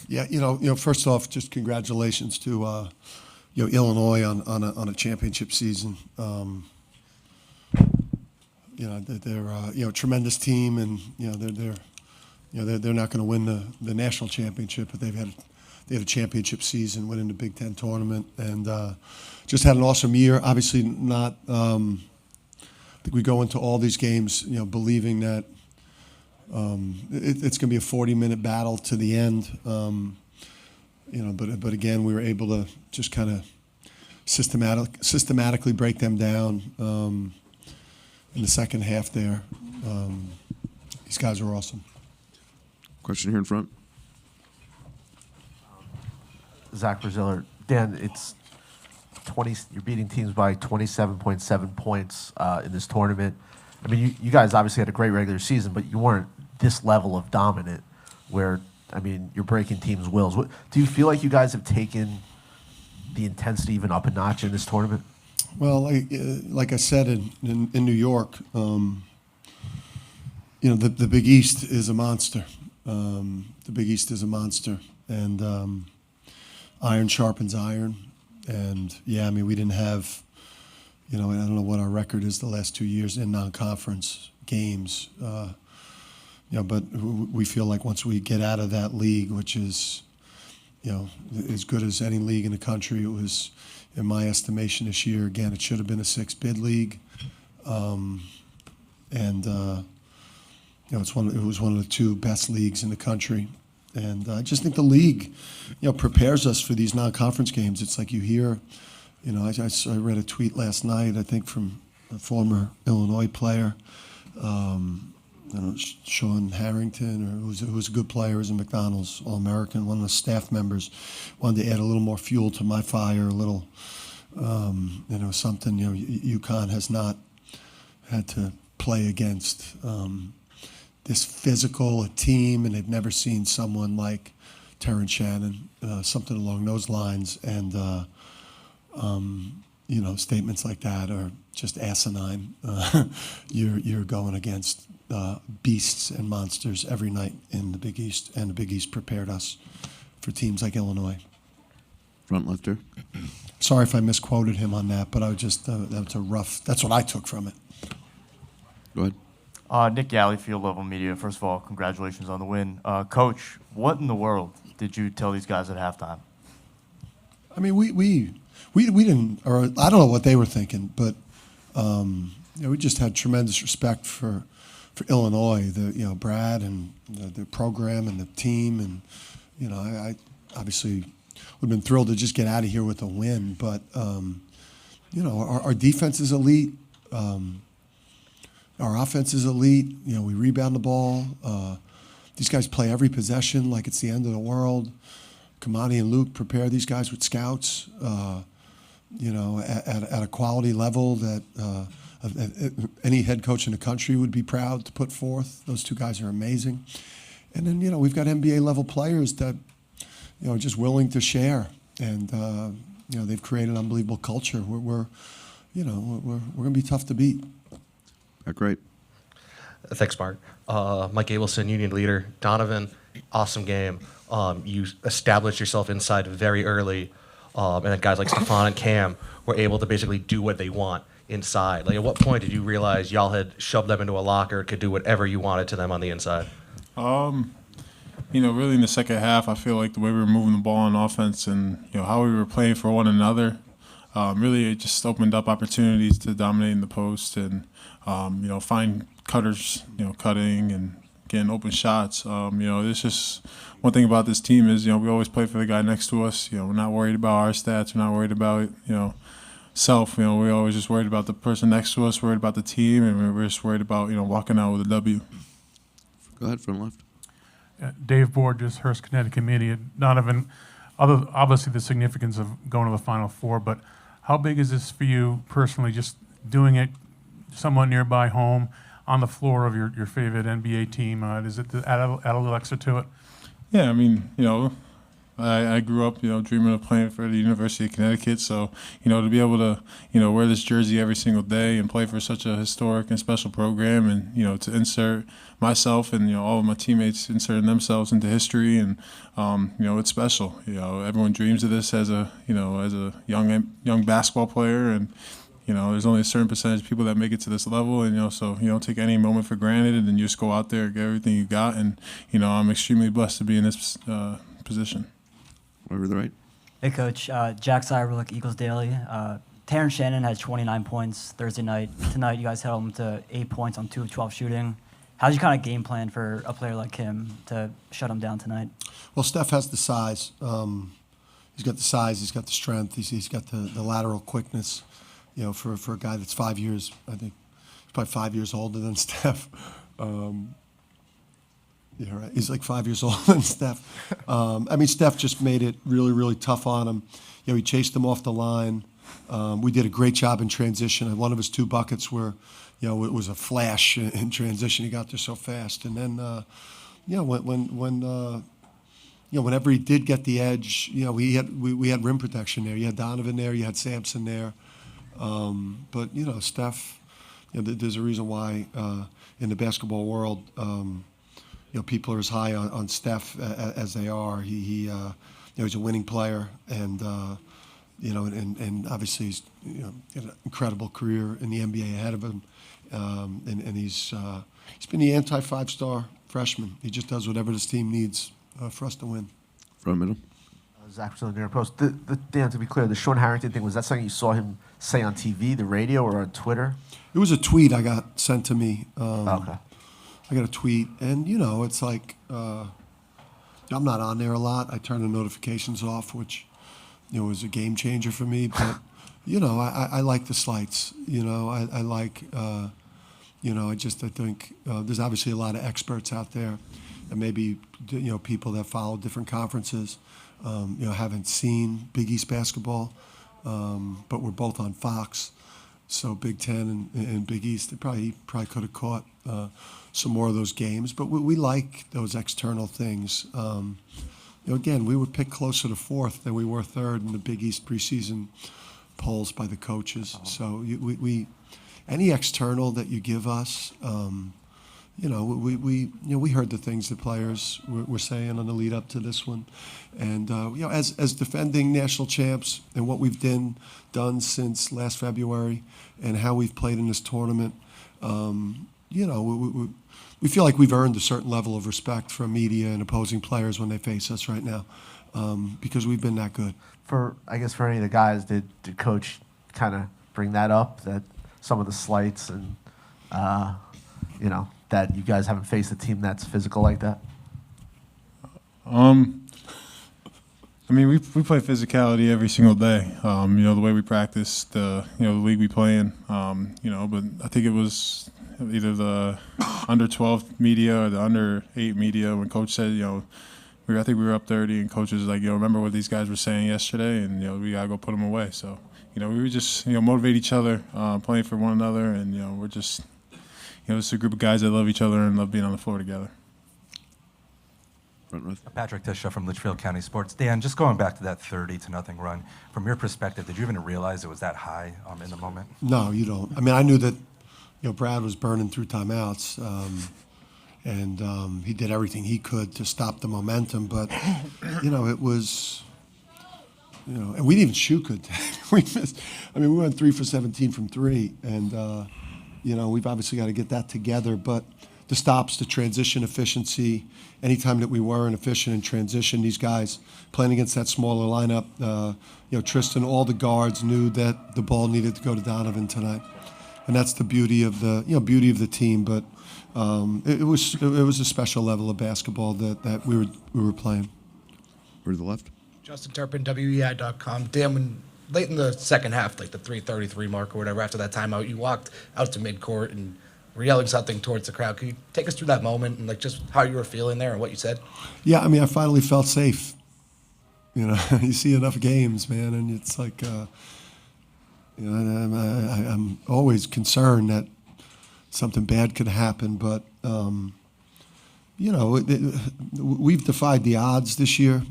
Yeah, first off, just congratulations to Illinois on a championship season. They're a tremendous team, and they're not going to win the national championship, but they had a championship season, winning the Big Ten tournament, and just had an awesome year. Obviously, not. I think we go into all these games, believing that it's going to be a 40-minute battle to the end. But again, we were able to just kind of systematically break them down in the second half there. These guys are awesome. Question here in front. Zach Braziller. Dan, it's 20. You're beating teams by 27.7 points in this tournament. I mean, you guys obviously had a great regular season, but you weren't this level of dominant where, I mean, you're breaking teams' wills. Do you feel like you guys have taken the intensity even up a notch in this tournament? Well, like I said in New York, the Big East is a monster. The Big East is a monster, and iron sharpens iron. And yeah, I mean, we didn't have, I don't know what our record is the last 2 years in non-conference games. But we feel like once we get out of that league, which is, as good as any league in the country, it was, in my estimation this year, again, it should have been a 6-bid league. It was one of the 2 best leagues in the country. And I just think the league, prepares us for these non-conference games. It's like you hear, I read a tweet last night, I think from a former Illinois player, Sean Harrington, or who's a good player, is a McDonald's All-American, one of the staff members, wanted to add a little more fuel to my fire, a little, something, UConn has not had to play against this physical a team, and they've never seen someone like Terrence Shannon, something along those lines, and statements like that are just asinine. You're going against beasts and monsters every night in the Big East, and the Big East prepared us for teams like Illinois. Front lefter. Sorry if I misquoted him on that, but I was just that's what I took from it. Go ahead. Nick Galley, Field Level Media. First of all, congratulations on the win. Coach, what in the world did you tell these guys at halftime? I mean, we didn't, or I don't know what they were thinking, but we just had tremendous respect for Illinois, Brad and the program and the team, and I obviously would have been thrilled to just get out of here with a win, but our defense is elite. Our offense is elite. We rebound the ball. These guys play every possession like it's the end of the world. Kamani and Luke prepare these guys with scouts, at a quality level that any head coach in the country would be proud to put forth. Those 2 guys are amazing. And then, we've got NBA level players that, are just willing to share. And, they've created an unbelievable culture. We're going to be tough to beat. Great. Thanks, Mark. Mike Abelson, Union Leader. Donovan, awesome game. You established yourself inside very early, and then guys like Stephon and Cam were able to basically do what they want inside. Like, at what point did you realize y'all had shoved them into a locker, could do whatever you wanted to them on the inside? Really in the second half, I feel like the way we were moving the ball on offense and, how we were playing for one another, really it just opened up opportunities to dominate in the post and, find cutters, cutting and getting open shots. It's just one thing about this team is, we always play for the guy next to us. We're not worried about our stats. We're not worried about, self. We're always just worried about the person next to us, worried about the team, and we're just worried about, walking out with a W. Go ahead, front left. Dave Borges, Hearst, Connecticut Media. Donovan, obviously the significance of going to the Final Four, but how big is this for you personally, just doing it somewhat nearby home on the floor of your favorite NBA team? Does it add a little extra to it? Yeah, I mean, I grew up, dreaming of playing for the University of Connecticut. So, to be able to, wear this jersey every single day and play for such a historic and special program, and to insert myself and all of my teammates inserting themselves into history, and it's special. Everyone dreams of this as a young basketball player, and there's only a certain percentage of people that make it to this level, and so you don't take any moment for granted, and then you just go out there and get everything you got, and I'm extremely blessed to be in this position. Over the right. Hey, Coach. Jack Cyberlick, Eagles Daily. Terrence Shannon had 29 points Thursday night. Tonight, you guys held him to 8 points on 2 of 12 shooting. How'd you kind of game plan for a player like him to shut him down tonight? Well, Steph has the size. He's got the size. He's got the strength. He's got the lateral quickness. For a guy that's 5 years, I think he's probably 5 years older than Steph. Yeah, right. He's like 5 years older than Steph. Steph just made it really, really tough on him. He chased him off the line. We did a great job in transition. One of his 2 buckets were, it was a flash in transition. He got there so fast. And then, whenever he did get the edge, we had rim protection there. You had Donovan there. You had Sampson there. But Steph, there's a reason why in the basketball world, people are as high on Steph as they are. He's a winning player, and and obviously he's got an incredible career in the NBA ahead of him, and he's been the anti-5-star freshman. He just does whatever this team needs for us to win. Front middle. Zach Brazil, New York Post. Dan, to be clear, the Sean Harrington thing, was that something you saw him say on TV, the radio, or on Twitter? It was a tweet I got sent to me. Okay. I got a tweet, and it's like I'm not on there a lot. I turn the notifications off, which was a game changer for me. But I like the slights. I like I think there's obviously a lot of experts out there, and maybe people that follow different conferences, haven't seen Big East basketball, but we're both on Fox. So Big Ten and Big East, he probably could have caught some more of those games. But we like those external things. Again, we were picked closer to 4th than we were 3rd in the Big East preseason polls by the coaches. So we any external that you give us, we heard the things the players were saying on the lead up to this one, and as defending national champs and what we've done since last February and how we've played in this tournament, we feel like we've earned a certain level of respect from media and opposing players when they face us right now, because we've been that good. For any of the guys, did Coach kind of bring that up, that some of the slights and that you guys haven't faced a team that's physical like that? We play physicality every single day. The way we practice, the league we play in. But I think it was either the under 12 media or the under 8 media when Coach said, I think we were up 30, and Coach was like, remember what these guys were saying yesterday, and we gotta go put them away. So we would just motivate each other, playing for one another, and we're just. It's a group of guys that love each other and love being on the floor together. Front row. Patrick Tisha from Litchfield County Sports. Dan, just going back to that 30-0 run, from your perspective, did you even realize it was that high in the moment? No, you don't. I knew that Brad was burning through timeouts, and he did everything he could to stop the momentum. But it was. And we didn't even shoot good. We missed. We went 3 for 17 from 3, and. We've obviously got to get that together, but the stops, the transition efficiency, anytime that we weren't efficient in transition, these guys playing against that smaller lineup, Tristan, all the guards knew that the ball needed to go to Donovan tonight, and that's the beauty of the team. But it was a special level of basketball that we were playing. Over to the left. Justin Turpin, WEI.com. Dan, when late in the second half, like the 3:33 mark or whatever, after that timeout, you walked out to midcourt and were yelling something towards the crowd. Can you take us through that moment and just how you were feeling there and what you said? Yeah, I finally felt safe. You see enough games, man, and it's like, I'm always concerned that something bad could happen, but we've defied the odds this year.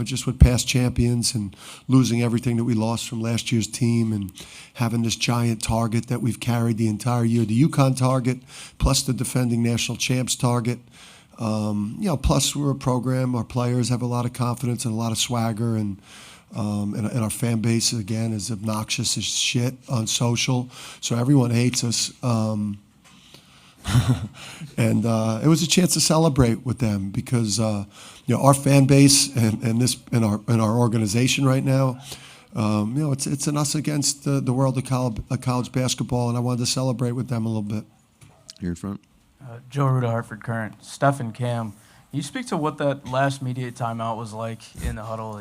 just with past champions and losing everything that we lost from last year's team and having this giant target that we've carried the entire year, the UConn target, plus the defending national champs target. Plus we're a program, our players have a lot of confidence and a lot of swagger, and our fan base, again, is obnoxious as shit on social, so everyone hates us. And it was a chance to celebrate with them because our fan base and our organization right now, it's an us against the world of college basketball, and I wanted to celebrate with them a little bit. Here in front. Joe Ruda, Hartford Current. Steph and Cam, can you speak to what that last media timeout was like in the huddle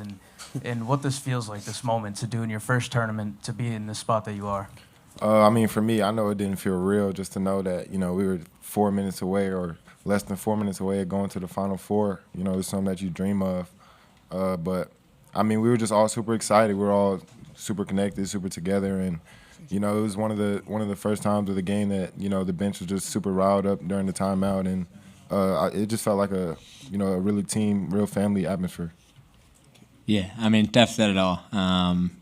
and what this feels like, this moment, to do in your first tournament, to be in the spot that you are? For me, I know it didn't feel real just to know that, we were 4 minutes away or less than 4 minutes away of going to the Final Four. It's something that you dream of. But we were just all super excited. We were all super connected, super together, and it was one of the first times of the game that the bench was just super riled up during the timeout, and it just felt like a really team, real family atmosphere. Yeah, Steph said it all.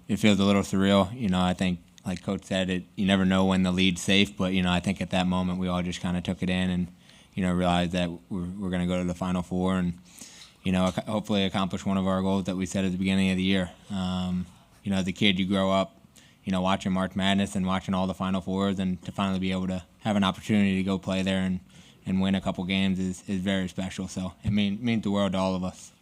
It feels a little surreal. I think, like Coach said, you never know when the lead's safe, but I think at that moment we all just kind of took it in and realized that we're going to go to the Final Four and hopefully accomplish one of our goals that we set at the beginning of the year. As a kid, you grow up watching March Madness and watching all the Final Fours, and to finally be able to have an opportunity to go play there and win a couple games is very special. So it means the world to all of us.